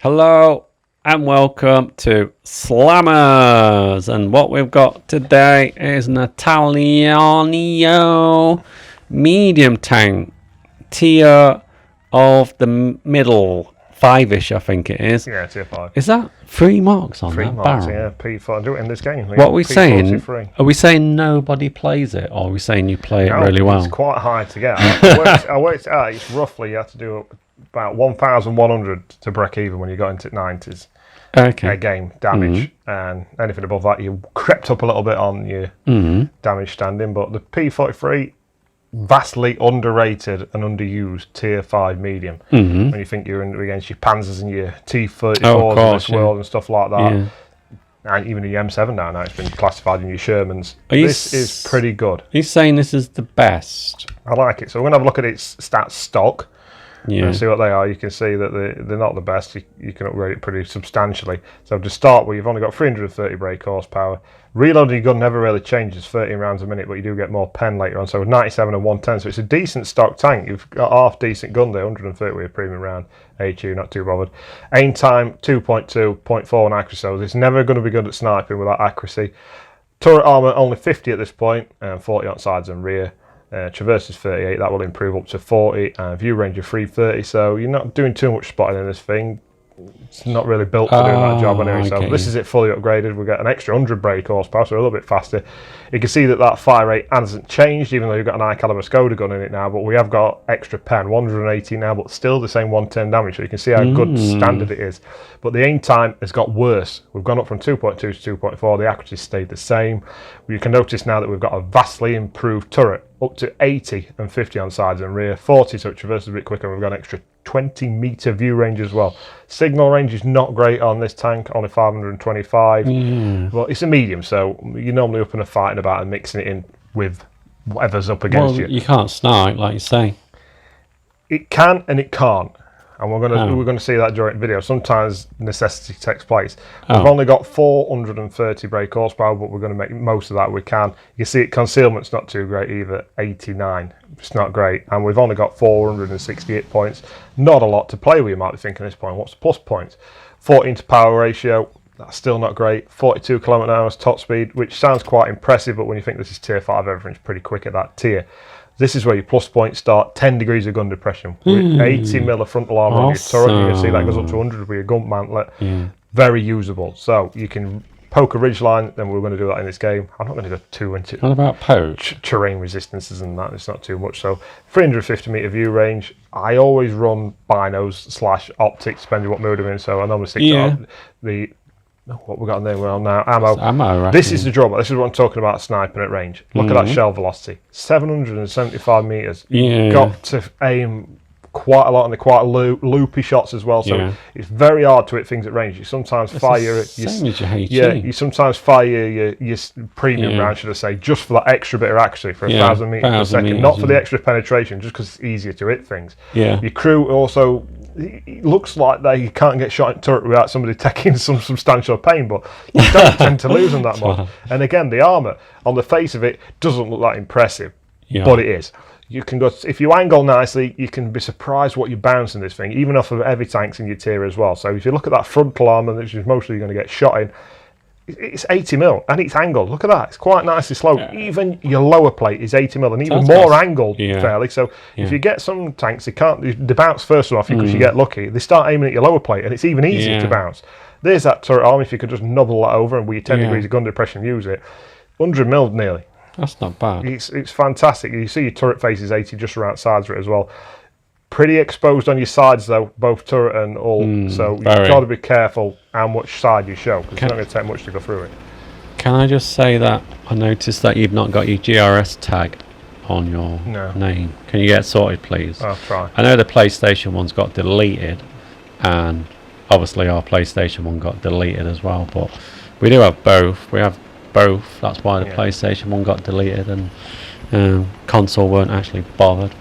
Hello and welcome to Slammers, and what we've got today is an Italiano medium tank, tier of the middle, 5-ish I think it is. Yeah, tier 5. Is that 3 marks on 3 that marks, barrel? yeah, P4. Do it in this game. What are we saying? P43. Are we saying nobody plays it, or are we saying you play it really well? It's quite high to get. I worked out, it's roughly, you have to do about 1,100 to break even when you got into 90s. Okay. Game damage, and anything above that, you crept up a little bit on your damage standing. But the P43, vastly underrated and underused tier 5 medium. When you think you're against your Panzers and your T-34s in this world and stuff like that. Yeah. And even the M7 now it's been classified in your Shermans. This is pretty good. Are you saying this is the best? I like it. So we're going to have a look at its stats stock. Yeah. See what they are. You can see that they're not the best. You can upgrade it pretty substantially. So to start with, you've only got 330 brake horsepower. Reloading your gun never really changes, 13 rounds a minute, but you do get more pen later on. So 97 and 110. So it's a decent stock tank. You've got half decent gun there, 130 with a premium round. HU, not too bothered. Aim time 2.2, 0.4 accuracy. So it's never going to be good at sniping without accuracy. Turret armor only 50 at this point, and 40 on sides and rear. Traverse is 38, that will improve up to 40, and view range of 330, so you're not doing too much spotting in this thing. It's not really built for doing that job anyway, so this is it fully upgraded. We get an extra 100 brake horsepower, so a little bit faster. You can see that fire rate hasn't changed, even though you've got an high caliber Skoda gun in it now, but we have got extra pen, 180 now, but still the same 110 damage, so you can see how good standard it is. But the aim time has got worse. We've gone up from 2.2 to 2.4, the accuracy stayed the same. You can notice now that we've got a vastly improved turret, up to 80 and 50 on sides and rear, 40 so it traverses a bit quicker, and we've got an extra 20 metre view range as well. Signal range is not great on this tank, only 525. Well, it's a medium, so you're normally up in a fighting about and mixing it in with whatever's up against you. You can't snipe, like you say. It can and it can't. And we're gonna see that during the video. Sometimes necessity takes place. We've only got 430 brake horsepower, but we're going to make most of that we can. You can see it, concealment's not too great either, 89. It's not great. And we've only got 468 points. Not a lot to play with, you might be thinking at this point. What's the plus points? 14 to power ratio, that's still not great. 42 km/h top speed, which sounds quite impressive, but when you think this is tier 5, everything's pretty quick at that tier. This is where your plus points start. 10 degrees of gun depression. With 80 mil of frontal armour on your turret. You can see that goes up to 100 with your gun mantlet. Very usable. So you can poke a ridgeline, then we're going to do that in this game. I'm not going to go too into What about poach? Terrain resistances and that. It's not too much. So 350 metre view range. I always run binos / optics, depending what mood I'm in. So I normally stick to the... What we got on there? We're on now ammo. Ammo. This is the drawback. This is what I'm talking about sniping at range. Look at that shell velocity, 775 meters. You've got to aim quite a lot and they're quite loopy shots as well. So it's very hard to hit things at range. You sometimes fire your you sometimes fire your premium round, should I say, just for that extra bit of accuracy for 1,000 meters per second, not for the extra penetration, just because it's easier to hit things. Your crew also. It looks like they can't get shot in turret without somebody taking some substantial pain, but you don't tend to lose them that much. And again, the armour on the face of it doesn't look that impressive, but it is. You can go if you angle nicely, you can be surprised what you bounce in this thing, even off of heavy tanks in your tier as well. So if you look at that frontal armour, which is mostly going to get shot in, it's 80 mil and it's angled. Look at that, it's quite nicely sloped. Even your lower plate is 80 mil and even more angled fairly. So if you get some tanks, they bounce first off because you get lucky. They start aiming at your lower plate and it's even easier to bounce. There's that turret arm. If you could just nobble that over and with your 10 degrees of gun depression use it, 100 mil nearly. That's not bad. It's fantastic. You see your turret face is 80 just around sides of it as well. Pretty exposed on your sides though, both turret and all. So you've got to be careful how much side you show because it's not going to take much to go through it. Can I just say that I noticed that you've not got your GRS tag on your name. Can you get sorted, please? I'll try. I know the PlayStation one's got deleted, and obviously our PlayStation one got deleted as well. But we do have both. We have both. That's why the PlayStation one got deleted, and console weren't actually bothered.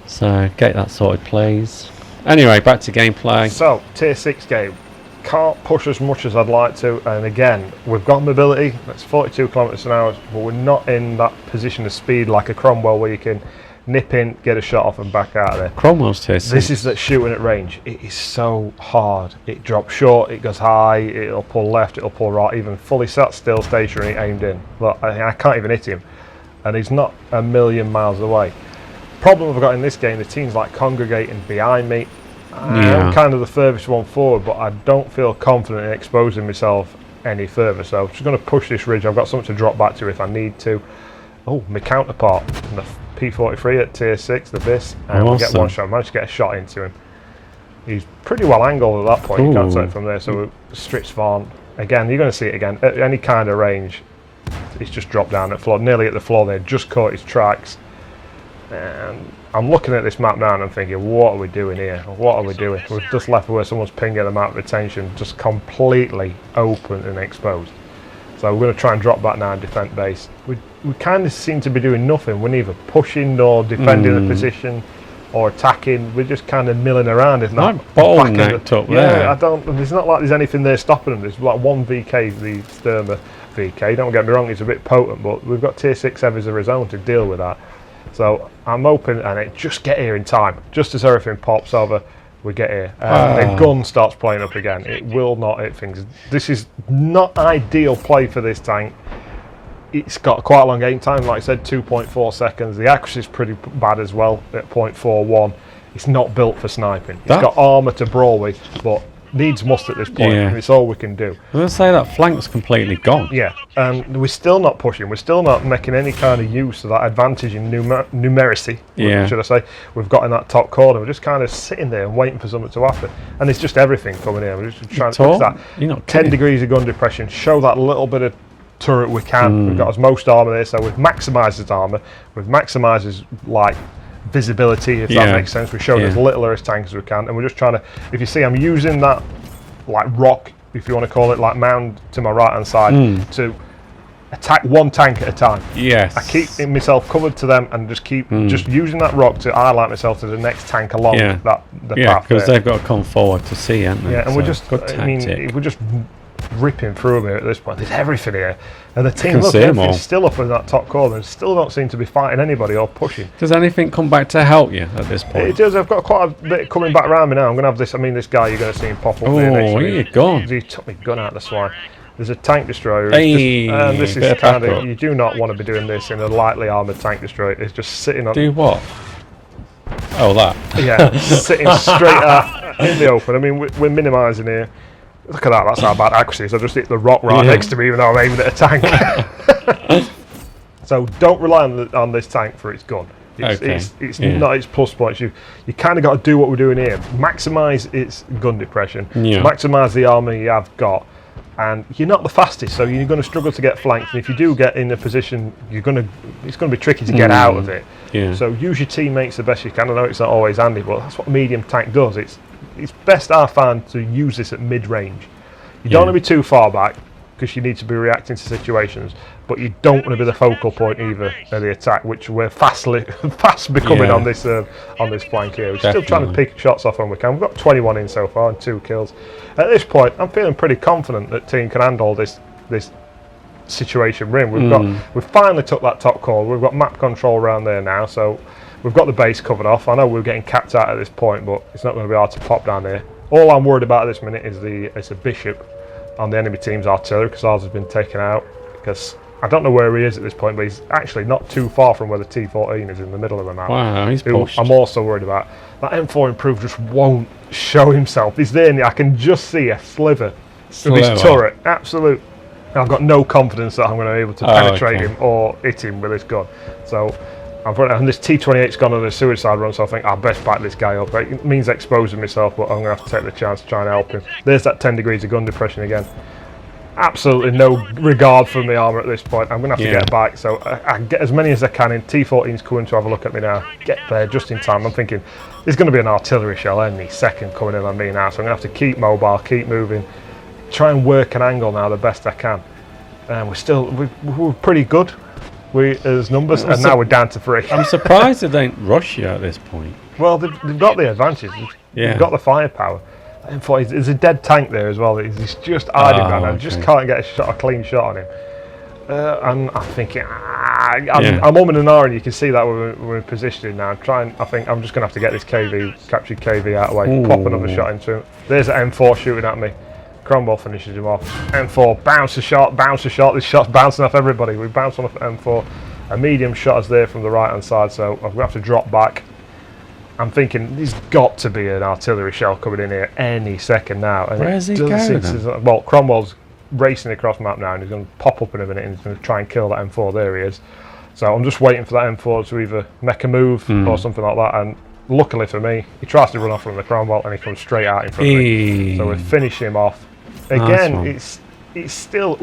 So get that sorted, please. Anyway, back to gameplay. So tier 6 game. Can't push as much as I'd like to, and again, we've got mobility. That's 42 kilometers an hour, but we're not in that position of speed like a Cromwell where you can nip in, get a shot off and back out of there. Cromwell's tier 6. This is that shooting at range. It is so hard. It drops short, it goes high, it'll pull left, it'll pull right, even fully sat still, stationary, aimed in. Look, I can't even hit him. And he's not a million miles away. Problem I've got in this game, the team's like congregating behind me. I'm kind of the furthest one forward, but I don't feel confident in exposing myself any further. So I'm just going to push this ridge. I've got something to drop back to if I need to. Oh, my counterpart, the P.43 at tier 6, the Vis, and we get one shot. I managed to get a shot into him. He's pretty well angled at that point. You can't take it from there. So Stritzvarn, again, you're going to see it again at any kind of range. He's just dropped down at the floor, nearly at the floor there, just caught his tracks. And I'm looking at this map now and I'm thinking, what are we doing here? What are we doing? We've just left where someone's pinging a map retention, just completely open and exposed. So we're going to try and drop back now and defend base. We kind of seem to be doing nothing. We're neither pushing nor defending the position or attacking. We're just kind of milling around. It's not bottlenecked up there. I don't. It's not like there's anything there stopping them. There's like one VK, the Sturmer VK. Don't get me wrong, it's a bit potent, but we've got tier 6 heavies of his own to deal with that. So I'm hoping, and it just get here in time. Just as everything pops over, we get here. The gun starts playing up again. It will not hit things. This is not ideal play for this tank. It's got quite a long aim time, like I said, 2.4 seconds. The accuracy is pretty bad as well at 0.41. It's not built for sniping. It's got armour to brawl with, but needs must at this point. And it's all we can do. I was going to say that flank's completely gone. Yeah, and we're still not pushing. We're still not making any kind of use of that advantage in numeracy, should I say, we've got in that top corner. We're just kind of sitting there and waiting for something to happen. And it's just everything coming in. We're just trying to fix that. You're not 10 degrees of gun depression, show that little bit of turret we can. We've got his most armour there, so we've maximised his armour. We've maximised his, like, visibility, if that makes sense. We showed as little of his tank as we can, and we're just trying to, if you see, I'm using that like rock, if you want to call it, like mound to my right hand side to attack one tank at a time. Yes. I keep myself covered to them and just keep just using that rock to highlight myself to the next tank along the path. Because they've got to come forward to see, haven't they? Yeah, and so we're just, I mean, we're just ripping through here at this point. There's everything here, and the team, look, everything's still up in that top corner and still don't seem to be fighting anybody or pushing. Does anything come back to help you at this point? It does. I've got quite a bit coming back around me now. I'm going to have this, I mean, this guy, you're going to see him pop up there next to me. You're gone. He took my gun out of the swine. There's a tank destroyer. Hey, and this is kind of, you do not want to be doing this in a lightly armoured tank destroyer. It's just sitting on... Do what? Oh, that. Yeah, sitting straight out in the open. I mean, we're minimising here. Look at that, that's how bad accuracy is. I just hit the rock right next to me even though I'm aiming at a tank. So don't rely on this tank for its gun. It's not its plus points. You kind of got to do what we're doing here. Maximise its gun depression. Maximise the armour you have got. And you're not the fastest, so you're going to struggle to get flanked. And if you do get in a position, it's going to be tricky to get out of it. So use your teammates the best you can. I know it's not always handy, but that's what a medium tank does. It's best, I find, to use this at mid-range. You don't want to be too far back because you need to be reacting to situations, but you don't want to be the focal point either of the attack, which we're fast becoming on this flank here. We're still trying to pick shots off when we can. We've got 21 in so far and 2 kills. At this point, I'm feeling pretty confident that team can handle this situation we're in. We've finally took that top corner. We've got map control around there now, so we've got the base covered off. I know we're getting capped out at this point, but it's not going to be hard to pop down there. All I'm worried about at this minute is it's a bishop on the enemy team's artillery, because ours has been taken out. Because I don't know where he is at this point, but he's actually not too far from where the T14 is in the middle of the map. Wow, he's pushed. I'm also worried about. That M4 improved just won't show himself. He's there, and I can just see a sliver of his turret. Absolute. I've got no confidence that I'm going to be able to penetrate him or hit him with this gun. So, and this T28's gone on a suicide run, so I think I'll best back this guy up. It means exposing myself, but I'm going to have to take the chance to try and help him. There's that 10 degrees of gun depression again. Absolutely no regard for my armour at this point. I'm going to have to get back, so I can get as many as I can in. T14's coming to have a look at me now. Get there just in time. I'm thinking there's going to be an artillery shell any second coming in on me now, so I'm going to have to keep mobile, keep moving, try and work an angle now the best I can. And we're pretty good as numbers, and now we're down to 3. I'm surprised they don't rush you at this point. Well, they've got the advantage. They've got the firepower. There's a dead tank there as well. He's just hiding down. I just can't get a clean shot on him. And I'm thinking, I'm umming and ahhing. You can see that we're positioning now. I think I'm just going to have to get this captured KV out of the way, pop another shot into him. There's an M4 shooting at me. Cromwell finishes him off. M4, bounce a shot. This shot's bouncing off everybody. We bounce on M4. A medium shot is there from the right hand side, so I'm going to have to drop back. I'm thinking there's got to be an artillery shell coming in here any second now. And where's he going? Well, Cromwell's racing across map now, and he's going to pop up in a minute and he's going to try and kill that M4. There he is. So I'm just waiting for that M4 to either make a move or something like that. And luckily for me, he tries to run off from the Cromwell and he comes straight out in front of me. So we finish him off. Again, it's still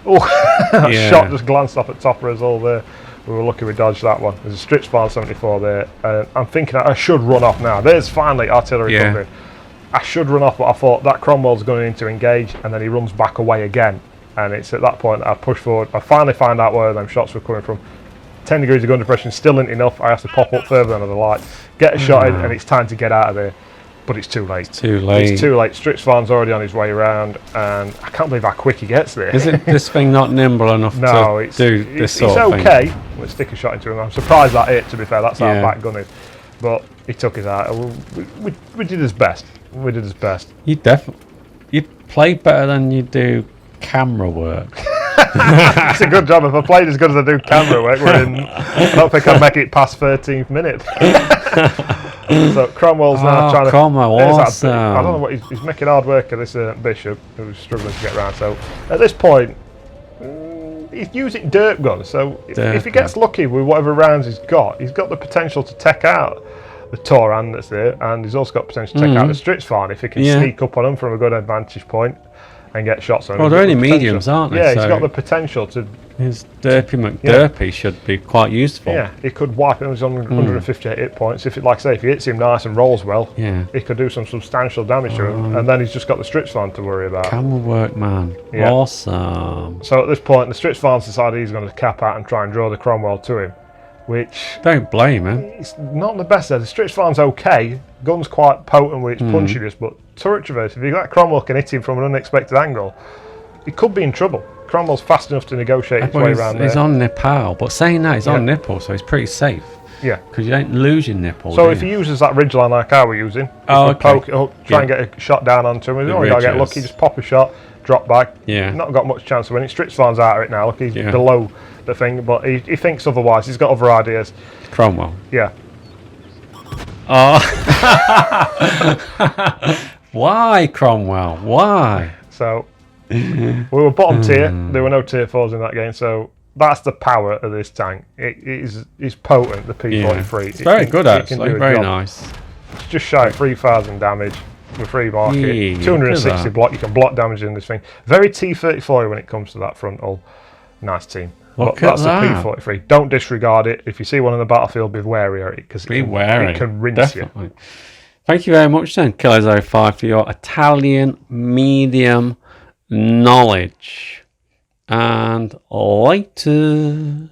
shot just glanced off at top of us all there. We were lucky we dodged that one. There's a Strip Spawn 74 there. I'm thinking I should run off now. There's finally artillery coming in. I should run off, but I thought that Cromwell's going to engage, and then he runs back away again. And it's at that point that I push forward. I finally find out where them shots were coming from. 10 degrees of gun depression still isn't enough. I have to pop up further than the light, get a shot in, and it's time to get out of there. But it's too late. It's too late. Strip Spawn's already on his way around, and I can't believe how quick he gets there. Is it this thing not nimble enough to do this sort of thing? It's okay. We'll stick a shot into him. I'm surprised that hit, to be fair. That's how back gun is. But he took his out. We did his best. We did his best. You play better than you do camera work. It's a good job. If I played as good as I do camera work, I don't think I'd make it past 13th minute. So Cromwell's now trying to. Cromwell, awesome. I don't know what he's making hard work of this Bishop, who's struggling to get around. So at this point, he's using derp guns. So if he gets lucky with whatever rounds he's got the potential to take out the Toran that's there, and he's also got potential to take out the Stritsfarn if he can sneak up on him from a good advantage point and get shots on him. Well, they're only mediums, aren't they? Yeah, he's got the potential to. His Derpy McDerpy should be quite useful. Yeah, he could wipe him. He's on 158 hit points. If he hits him nice and rolls well, he could do some substantial damage to him. And then he's just got the Stritsfarn to worry about. Camera work, man. Yeah. Awesome. So at this point, the Stritsfarn's decided he's going to cap out and try and draw the Cromwell to him. Which don't blame him. It's not the best there. The Stritsfarn's okay. Gun's quite potent with its punchiness, but turret traverse, if you got Cromwell can hit him from an unexpected angle, he could be in trouble. Cromwell's fast enough to negotiate his way around there. He's on nipple, but saying that, he's on nipple, so he's pretty safe. Yeah. Because you don't lose your nipple. So if he uses that ridgeline like I were using, poke it up, try and get a shot down onto him. He's only got to get lucky, just pop a shot, drop back. Yeah. Not got much chance of winning. Stritsfarn's out of it now. Look, he's below the thing, but he thinks otherwise. He's got other ideas. Cromwell. Yeah. Oh. Why, Cromwell? Why? So we were bottom tier. There were no tier 4s in that game, so that's the power of this tank. It's potent, the P.43. It's very good, actually. Very nice. It's just shy of 3,000 damage with free market. 260 block. You can block damage in this thing. Very T-34 when it comes to that frontal. Nice team. Look at that's the P.43. Don't disregard it. If you see one on the battlefield, be wary of it because it can rinse you. Thank you very much then, Killer05, for your Italian medium knowledge. And later.